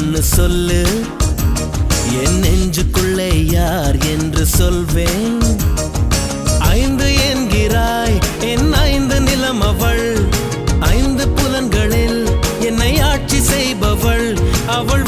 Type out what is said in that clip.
ஒன்னு சொல்லு, என் நெஞ்சுக்குள்ளே யார் என்று சொல்வேன். 5 என்கிறாய், என் 5 நிலம் அவள். 5 புலன்களில் என்னை ஆட்சி செய்பவள் அவள்.